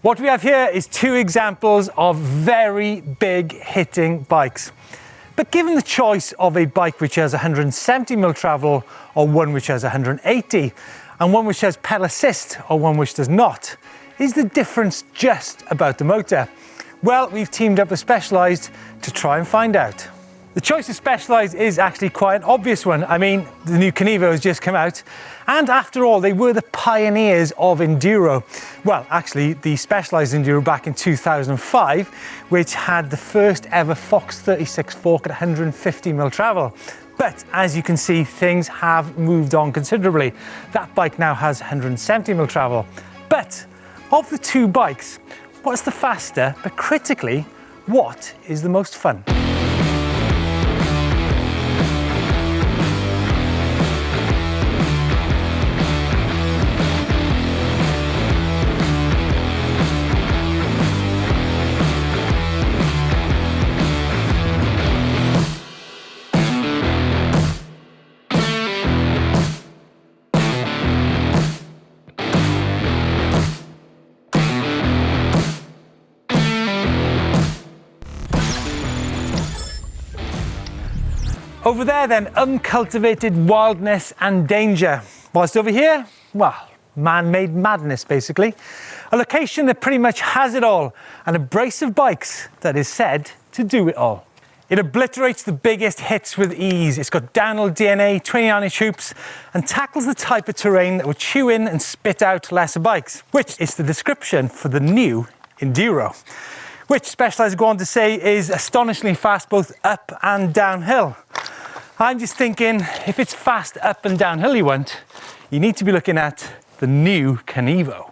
What we have here is two examples of very big hitting bikes. But given the choice of a bike which has 170mm travel or one which has 180, and one which has pedal assist or one which does not, is the difference just about the motor? Well, we've teamed up with Specialized to try and find out. The choice of Specialized is actually quite an obvious one. I mean, the new Kenevo has just come out, and after all, they were the pioneers of Enduro. Well, actually, the Specialized Enduro back in 2005, which had the first ever Fox 36 fork at 150mm travel. But as you can see, things have moved on considerably. That bike now has 170mm travel. But of the two bikes, what's the faster, but critically, what is the most fun? Over there then, uncultivated wildness and danger. Whilst over here, well, man-made madness basically. A location that pretty much has it all, and a brace of bikes that is said to do it all. It obliterates the biggest hits with ease. It's got downhill DNA, 29-inch hoops, and tackles the type of terrain that will chew in and spit out lesser bikes, which is the description for the new Enduro, which Specialized go on to say is astonishingly fast both up and downhill. I'm just thinking, if it's fast up and downhill you want, you need to be looking at the new Kenevo.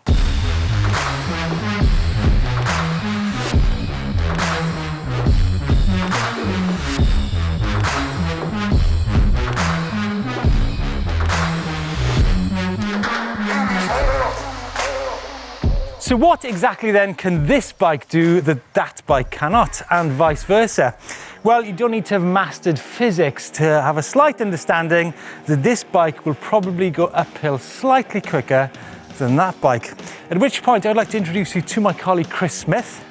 So what exactly then can this bike do that that bike cannot, and vice versa? Well, you don't need to have mastered physics to have a slight understanding that this bike will probably go uphill slightly quicker than that bike. At which point I'd like to introduce you to my colleague Chris Smith.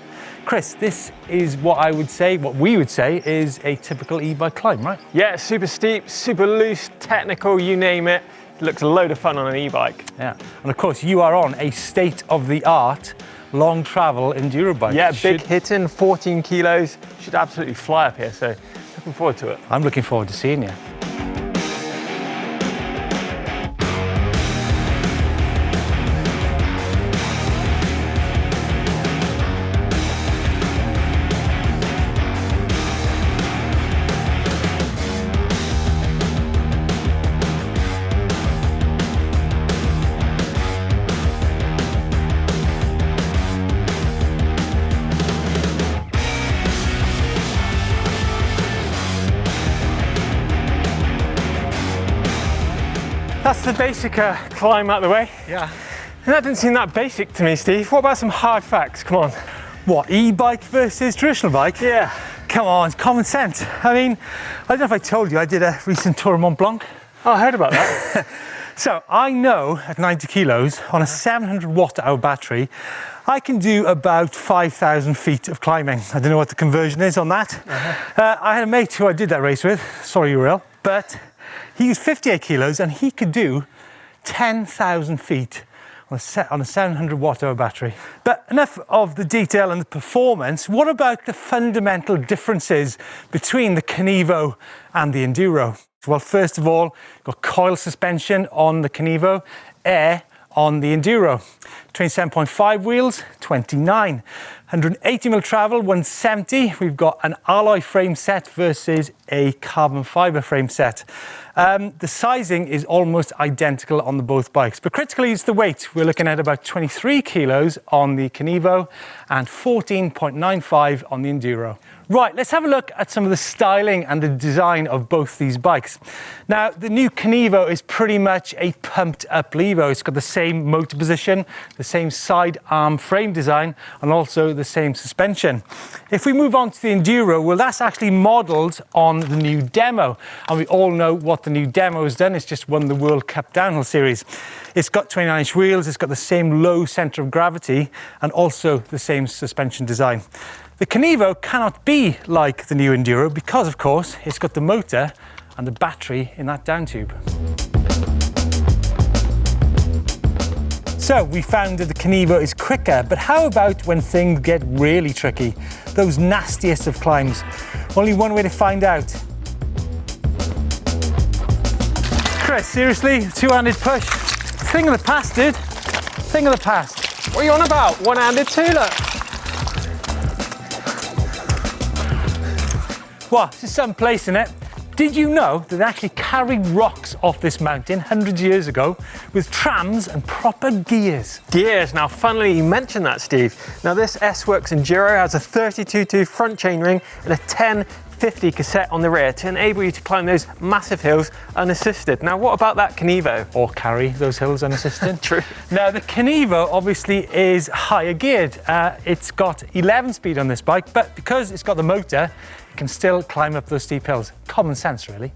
Chris, this is what we would say is a typical e-bike climb, right? Yeah, super steep, super loose, technical, you name it. It looks a load of fun on an e-bike. Yeah, and of course you are on a state-of-the-art long travel enduro bike. Yeah, big hitting, 14 kilos. Should absolutely fly up here, so looking forward to it. I'm looking forward to seeing you. That's the basic climb out of the way. Yeah. And that didn't seem that basic to me, Steve. What about some hard facts? Come on. What, e-bike versus traditional bike? Yeah. Come on, common sense. I mean, I don't know if I told you, I did a recent tour of Mont Blanc. Oh, I heard about that. So I know at 90 kilos on a 700 watt-hour battery, I can do about 5,000 feet of climbing. I don't know what the conversion is on that. I had a mate who I did that race with, sorry Uriel, but he was 58 kilos and he could do 10,000 feet on a 700 watt-hour battery. But enough of the detail and the performance. What about the fundamental differences between the Kenevo and the Enduro? Well, first of all, you've got coil suspension on the Kenevo, air on the Enduro. 27.5 wheels, 29. 180mm travel, 170. We've got an alloy frame set versus a carbon fiber frame set. The sizing is almost identical on the both bikes, but critically it's the weight. We're looking at about 23 kilos on the Kenevo and 14.95 on the Enduro. Right, let's have a look at some of the styling and the design of both these bikes. Now, the new Kenevo is pretty much a pumped up Levo. It's got the same motor position, the same side arm frame design and also the same suspension. If we move on to the Enduro, well, that's actually modelled on the new Demo. And we all know what the new Demo has done. It's just won the World Cup Downhill Series. It's got 29-inch wheels, it's got the same low centre of gravity and also the same suspension design. The Kenevo cannot be like the new Enduro because, of course, it's got the motor and the battery in that down tube. So we found that the Kenevo is quicker, but how about when things get really tricky? Those nastiest of climbs. Only one way to find out. Chris, seriously, two-handed push. Thing of the past, dude. Thing of the past. What are you on about? One-handed too, look. Well, this is some place in it. Did you know that they actually carried rocks off this mountain hundreds of years ago with trams and proper gears? Gears. Now, funnily, you mentioned that, Steve. Now, this S-Works Enduro has a 32.2 front chainring and a 1050 cassette on the rear to enable you to climb those massive hills unassisted. Now, what about that Kenevo? Or carry those hills unassisted. True. Now, the Kenevo obviously is higher geared. It's got 11 speed on this bike, but because it's got the motor, it can still climb up those steep hills. Common sense, really.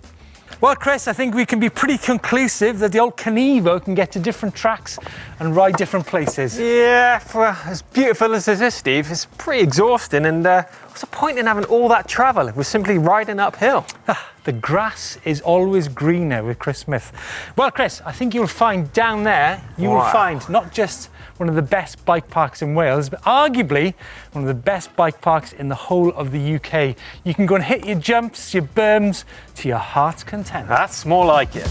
Well, Chris, I think we can be pretty conclusive that the old Kenevo can get to different tracks and ride different places. Yeah, for as beautiful as this is, Steve, it's pretty exhausting. And what's the point in having all that travel if we're simply riding uphill? The grass is always greener with Chris Smith. Well, Chris, I think you'll find down there, you will find not just one of the best bike parks in Wales, but arguably one of the best bike parks in the whole of the UK. You can go and hit your jumps, your berms, to your heart's content. That's more like it.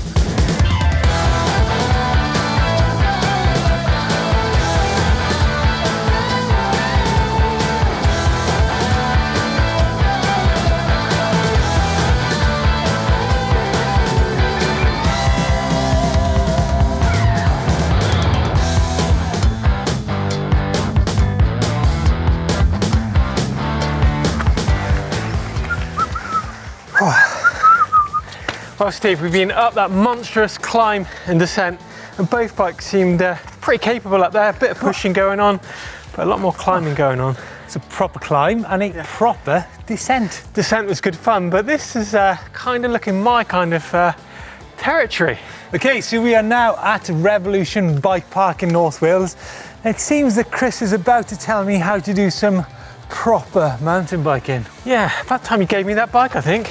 Well, Steve, we've been up that monstrous climb and descent, and both bikes seemed pretty capable up there. A bit of pushing going on, but a lot more climbing going on. It's a proper climb and a proper descent. Descent was good fun, but this is kind of looking my kind of territory. Okay, so we are now at Revolution Bike Park in North Wales. It seems that Chris is about to tell me how to do some proper mountain biking. Yeah, about time you gave me that bike, I think.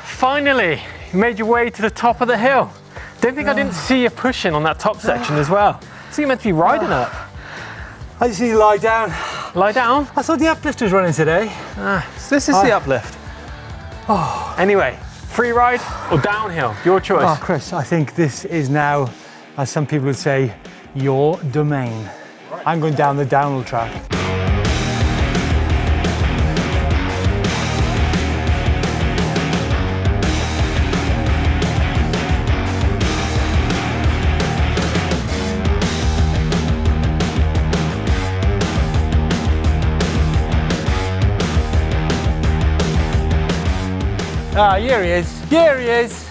Finally, you made your way to the top of the hill. Don't think I didn't see you pushing on that top section as well. So you're meant to be riding up. I just need to lie down. Lie down? I thought the uplift was running today. So this is the uplift. Anyway, free ride or downhill, your choice. Oh, Chris, I think this is now, as some people would say, your domain. I'm going down the downhill track. Ah, here he is. Here he is.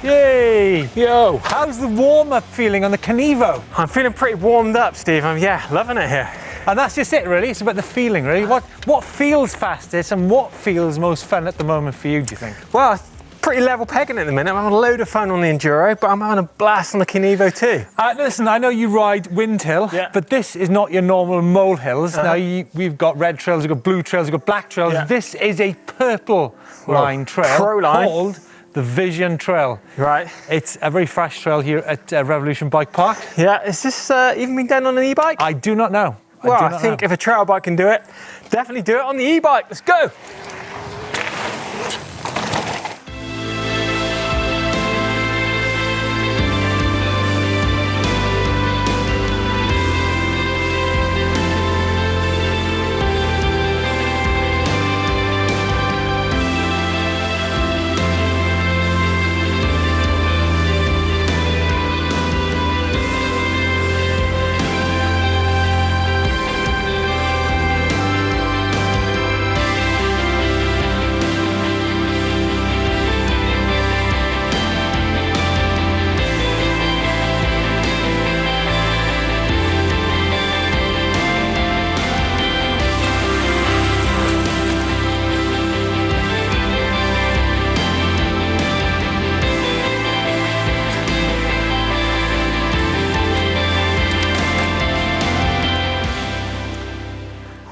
Yay! Yo! How's the warm-up feeling on the Kenevo? I'm feeling pretty warmed up, Steve. Yeah, loving it here. And that's just it, really. It's about the feeling, really. What feels fastest and what feels most fun at the moment for you, do you think? Well, pretty level pegging at the minute. I'm having a load of fun on the Enduro, but I'm having a blast on the Kenevo too. Listen, I know you ride Windhill, but this is not your normal molehills. Now, we've got red trails, we've got blue trails, we've got black trails. This is a purple line trail called the Vision Trail. Right. It's a very fresh trail here at Revolution Bike Park. Yeah, is this even been done on an e-bike? I do not know. Well, I think if a trail bike can do it, definitely do it on the e-bike. Let's go.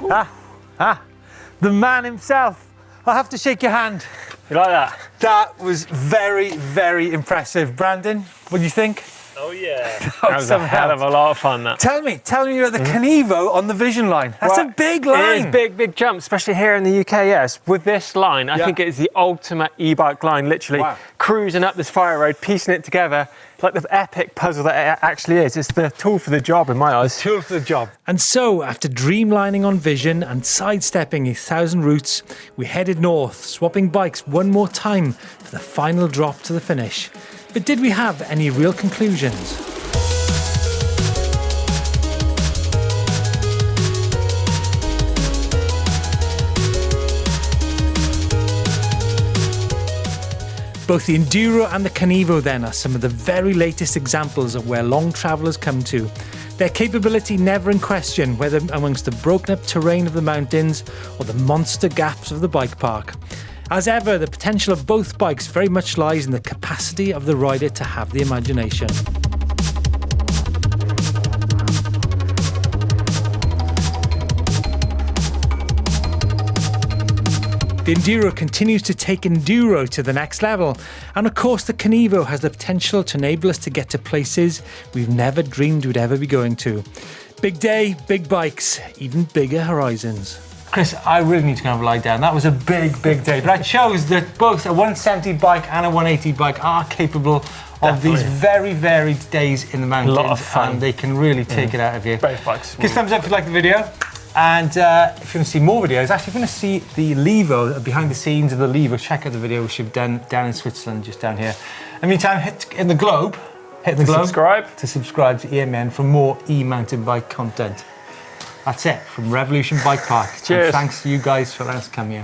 The man himself. I'll have to shake your hand. You like that? That was very, very impressive. Brandon, what do you think? Oh yeah. That was a hell of a lot of fun, that. Tell me you're at the Kenevo on the Vision line. That's a big line. It is big jump, especially here in the UK, yes. With this line, I think it is the ultimate e-bike line, literally cruising up this fire road, piecing it together, like the epic puzzle that it actually is. It's the tool for the job in my eyes. Tool for the job. And so, after dreamlining on Vision and sidestepping 1,000 routes, we headed north, swapping bikes one more time for the final drop to the finish. But did we have any real conclusions? Both the Enduro and the Kenevo then are some of the very latest examples of where long travellers come to. Their capability never in question, whether amongst the broken up terrain of the mountains or the monster gaps of the bike park. As ever, the potential of both bikes very much lies in the capacity of the rider to have the imagination. The Enduro continues to take Enduro to the next level, and of course the Kenevo has the potential to enable us to get to places we've never dreamed we'd ever be going to. Big day, big bikes, even bigger horizons. Chris, I really need to go and lie down. That was a big day. But I chose that both a 170 bike and a 180 bike are capable of these very varied days in the mountains. A lot of fun. And they can really take it out of you. Both bikes. Give thumbs up if you like the video. And if you want to see more videos, actually if you want to see the Levo, behind the scenes of the Levo, check out the video which we've done down in Switzerland, just down here. In the meantime, hit the globe to subscribe to EMBN for more e-mountain bike content. That's it from Revolution Bike Park. Cheers. And thanks to you guys for letting us come here.